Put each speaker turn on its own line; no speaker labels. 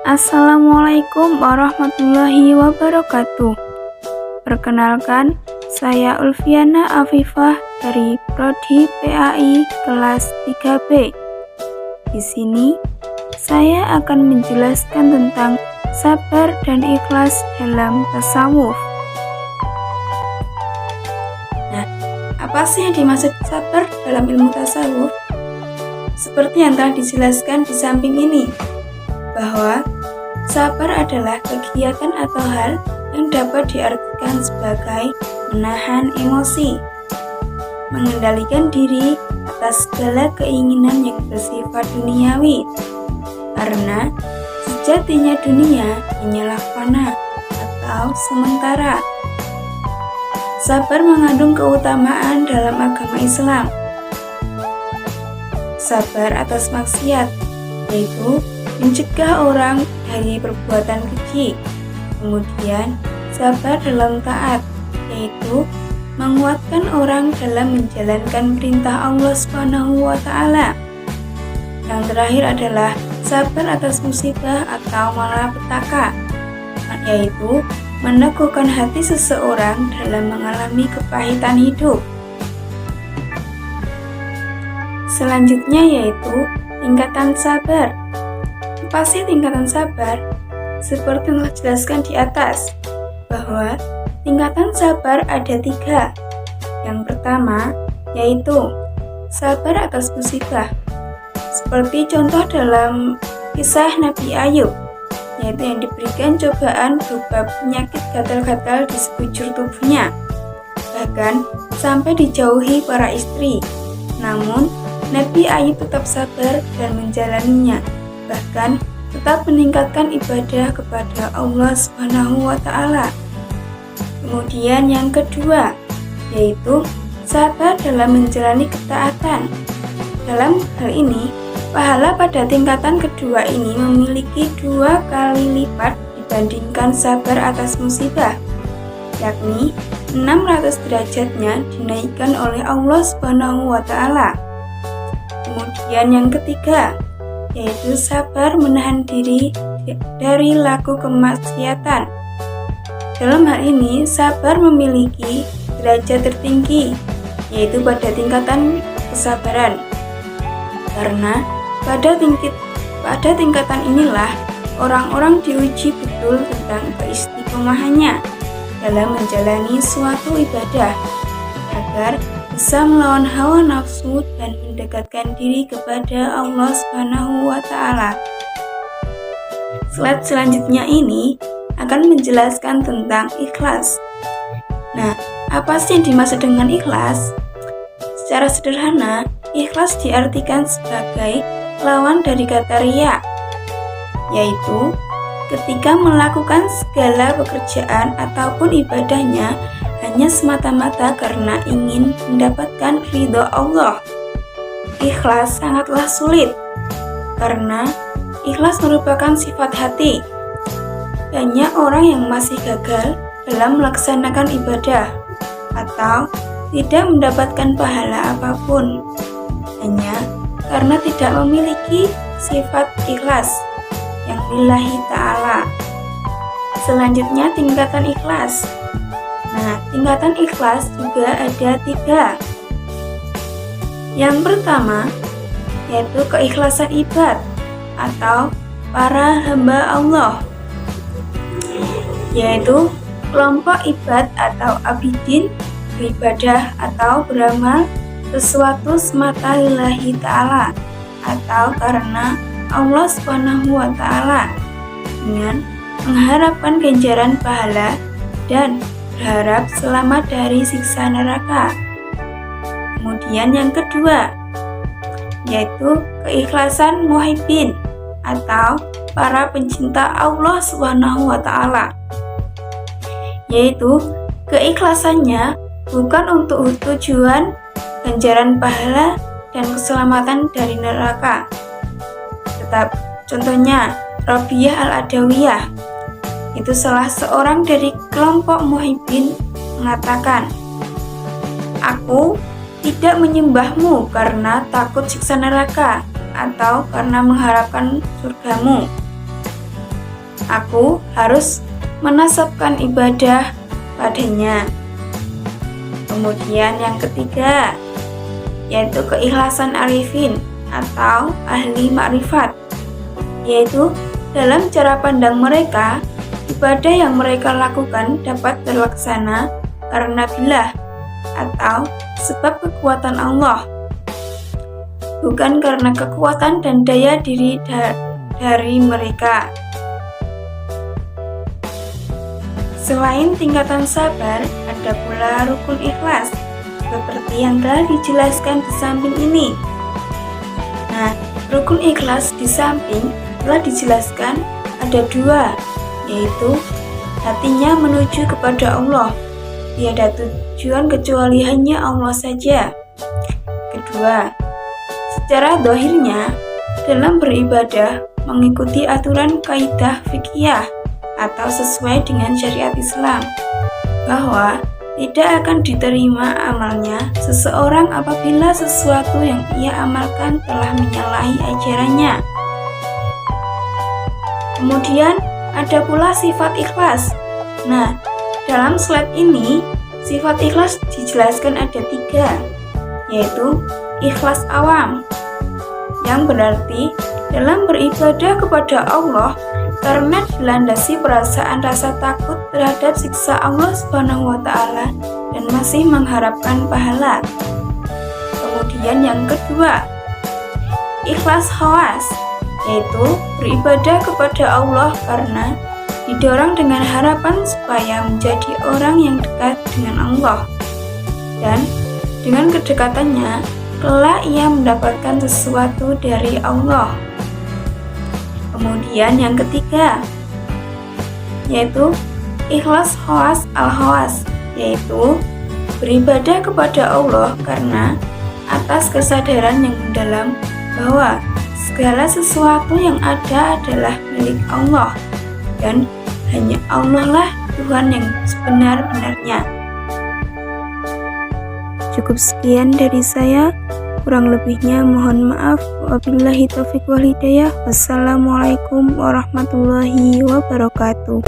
Assalamualaikum warahmatullahi wabarakatuh. Perkenalkan, saya Ulfiana Afifah dari Prodi PAI kelas 3B. Di sini, saya akan menjelaskan tentang sabar dan ikhlas dalam tasawuf. Nah, apa sih yang dimaksud sabar dalam ilmu tasawuf? Seperti yang telah dijelaskan di samping ini, bahwa sabar adalah kegiatan atau hal yang dapat diartikan sebagai menahan emosi, mengendalikan diri atas segala keinginan yang bersifat duniawi, karena sejatinya dunia hanyalah fana atau sementara. Sabar mengandung keutamaan dalam agama Islam. Sabar atas maksiat, yaitu mencegah orang dari perbuatan keji. Kemudian, sabar dalam taat, yaitu menguatkan orang dalam menjalankan perintah Allah SWT. Yang terakhir adalah sabar atas musibah atau malapetaka, yaitu meneguhkan hati seseorang dalam mengalami kepahitan hidup. Selanjutnya yaitu tingkatan sabar. Apa sih tingkatan sabar? Seperti yang telah dijelaskan di atas, bahwa tingkatan sabar ada 3. Yang pertama, yaitu sabar atas musibah. Seperti contoh dalam kisah Nabi Ayub, yaitu yang diberikan cobaan berupa penyakit gatal-gatal di sekujur tubuhnya, bahkan sampai dijauhi para istri. Namun, Nabi Ayub tetap sabar dan menjalaninya, bahkan tetap meningkatkan ibadah kepada Allah SWT. Kemudian yang kedua, yaitu sabar dalam menjalani ketaatan. Dalam hal ini, pahala pada tingkatan kedua ini memiliki 2 kali lipat dibandingkan sabar atas musibah, yakni 600 derajatnya dinaikkan oleh Allah SWT. Kemudian yang ketiga, yaitu sabar menahan diri dari laku kemaksiatan. Dalam hal ini, sabar memiliki derajat tertinggi, yaitu pada tingkatan kesabaran. Karena pada tingkatan inilah orang-orang diuji betul tentang keistiqomahannya dalam menjalani suatu ibadah, agar bisa melawan hawa nafsu dan mendekatkan diri kepada Allah SWT. Slide selanjutnya ini akan menjelaskan tentang ikhlas. Nah, apa sih yang dimaksud dengan ikhlas? Secara sederhana, ikhlas diartikan sebagai lawan dari kata riya, yaitu ketika melakukan segala pekerjaan ataupun ibadahnya hanya semata-mata karena ingin mendapatkan ridho Allah. Ikhlas sangatlah sulit, karena ikhlas merupakan sifat hati. Banyak orang yang masih gagal dalam melaksanakan ibadah atau tidak mendapatkan pahala apapun, hanya karena tidak memiliki sifat ikhlas yang lillahi ta'ala. Selanjutnya tingkatan ikhlas. Nah, tingkatan ikhlas juga ada 3. Yang pertama, yaitu keikhlasan ibad atau para hamba Allah, yaitu kelompok ibad atau abidin beribadah atau beramal sesuatu semata lillahi ta'ala atau karena Allah SWT dengan mengharapkan ganjaran pahala dan berharap selamat dari siksa neraka. Kemudian yang kedua, yaitu keikhlasan muhibbin atau para pencinta Allah SWT, yaitu keikhlasannya bukan untuk tujuan ganjaran pahala dan keselamatan dari neraka. Tetap contohnya Rabi'ah Al-Adawiyah, itu salah seorang dari kelompok muhibbin, mengatakan, "Aku tidak menyembahmu karena takut siksa neraka atau karena mengharapkan surgamu. aku harus menasabkan ibadah padanya. Kemudian yang ketiga, yaitu keikhlasan arifin atau ahli makrifat, yaitu dalam cara pandang mereka, ibadah yang mereka lakukan dapat terlaksana karena billah atau sebab kekuatan Allah, bukan karena kekuatan dan daya diri dari mereka. Selain tingkatan sabar, ada pula rukun ikhlas, seperti yang telah dijelaskan di samping ini. Nah, rukun ikhlas di samping telah dijelaskan ada dua, yaitu hatinya menuju kepada Allah, tiada tujuan kecuali hanya Allah saja. Kedua, secara zahirnya dalam beribadah mengikuti aturan kaidah fikih atau sesuai dengan syariat Islam, bahwa tidak akan diterima amalnya seseorang apabila sesuatu yang ia amalkan telah menyalahi ajarannya. Kemudian ada pula sifat ikhlas. Nah, dalam slide ini sifat ikhlas dijelaskan ada 3, yaitu ikhlas awam, yang berarti dalam beribadah kepada Allah karena dilandasi perasaan rasa takut terhadap siksa Allah Subhanahu wa Ta'ala dan masih mengharapkan pahala. Kemudian yang kedua, ikhlas khawas, yaitu beribadah kepada Allah karena didorong dengan harapan supaya menjadi orang yang dekat dengan Allah, dan dengan kedekatannya kelak ia mendapatkan sesuatu dari Allah. Kemudian yang ketiga, yaitu ikhlas khawas al-khawas, yaitu beribadah kepada Allah karena atas kesadaran yang mendalam bahwa segala sesuatu yang ada adalah milik Allah dan hanya Allah lah Tuhan yang sebenar-benarnya. Cukup sekian dari saya, kurang lebihnya mohon maaf. Wabillahi taufiq wal hidayah. Wassalamualaikum warahmatullahi wabarakatuh.